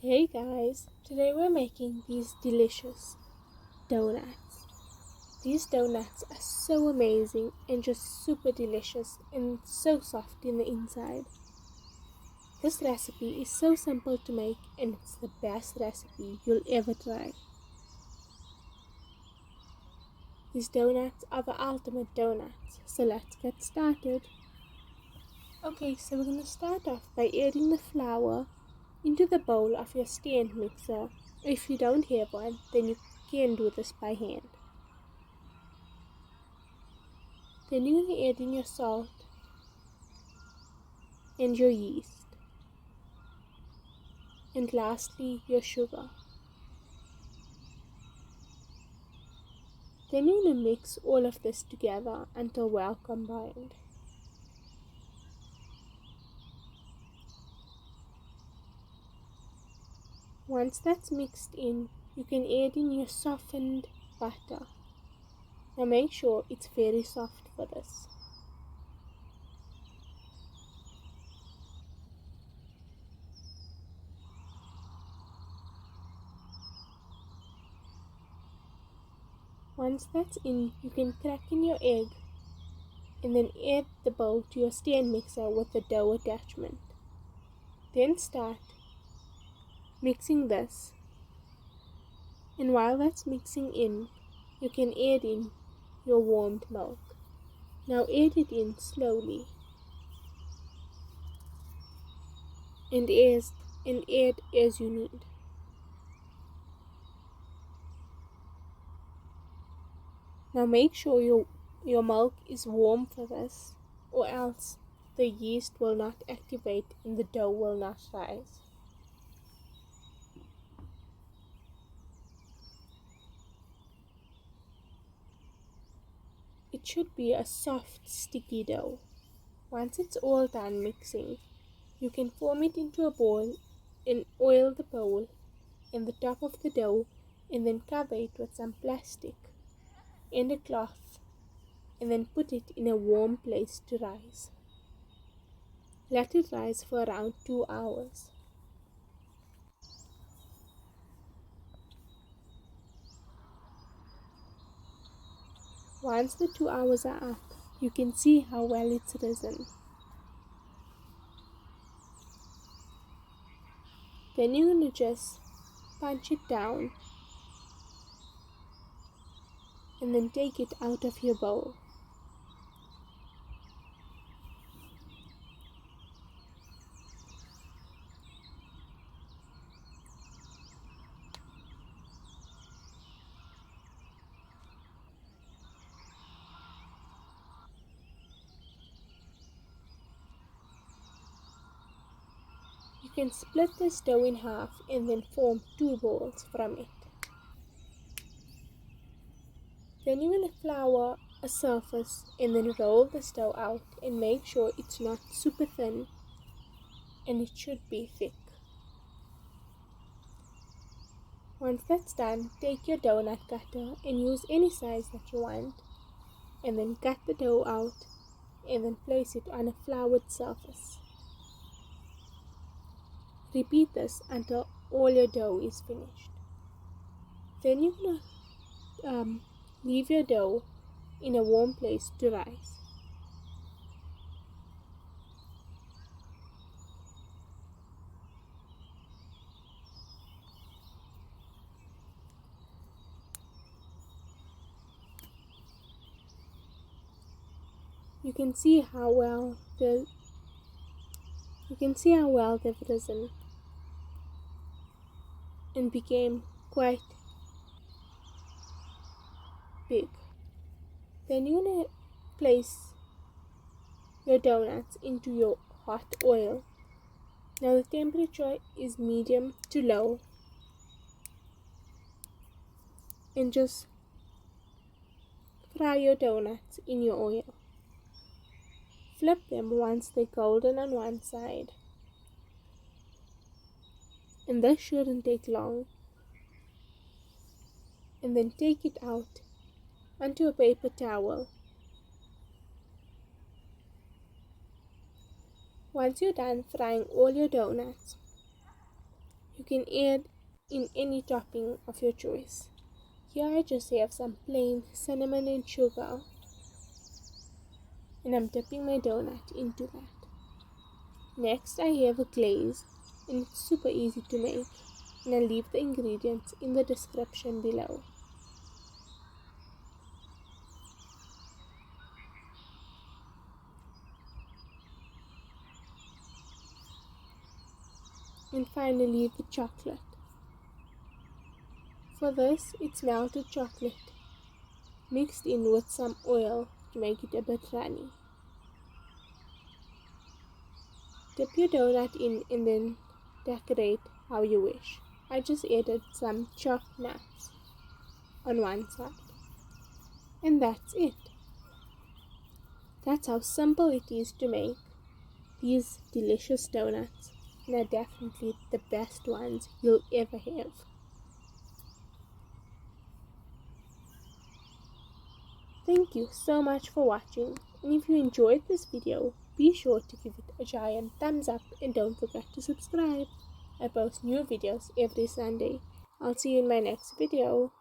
Hey guys, today we're making these delicious donuts. These donuts are so amazing and just super delicious and so soft in the inside. This recipe is so simple to make and it's the best recipe you'll ever try. These donuts are the ultimate donuts, so let's get started. Okay, so we're going to start off by adding the flour into the bowl of your stand mixer. If you don't have one, then you can do this by hand. Then you're going to add in your salt and your yeast. And lastly, your sugar. Then you're going to mix all of this together until well combined. Once that's mixed in, you can add in your softened butter. Now make sure it's very soft for this. Once that's in, you can crack in your egg and then add the bowl to your stand mixer with the dough attachment. Then start mixing this, and while that's mixing in, you can add in your warmed milk. Now add it in slowly and add as you need. Now make sure your milk is warm for this, or else the yeast will not activate and the dough will not rise. It should be a soft, sticky dough. Once it's all done mixing, you can form it into a ball and oil the bowl and the top of the dough and then cover it with some plastic and a cloth and then put it in a warm place to rise. Let it rise for around 2 hours. Once the 2 hours are up, you can see how well it's risen. Then you're going to just punch it down and then take it out of your bowl. You can split this dough in half and then form 2 balls from it. Then you're going to flour a surface and then roll this dough out and make sure it's not super thin and it should be thick. Once that's done, take your donut cutter and use any size that you want and then cut the dough out and then place it on a floured surface. Repeat this until all your dough is finished. Then you're going to leave your dough in a warm place to rise. You can see how well they've risen and became quite big. Then you're going to place your donuts into your hot oil. Now the temperature is medium to low, and just fry your donuts in your oil. Flip them once they're golden on one side. And this shouldn't take long. And then take it out onto a paper towel. Once you're done frying all your donuts, You can add in any topping of your choice. Here I just have some plain cinnamon and sugar, and I'm dipping my donut into that. Next I have a glaze, and it's super easy to make, and I'll leave the ingredients in the description below. And finally the chocolate. For this, it's melted chocolate mixed in with some oil to make it a bit runny. Dip your donut in and then decorate how you wish. I just added some chopped nuts on one side. And that's it. That's how simple it is to make these delicious donuts, and are definitely the best ones you'll ever have. Thank you so much for watching, and if you enjoyed this video, be sure to give it a giant thumbs up and don't forget to subscribe. I post new videos every Sunday. I'll see you in my next video.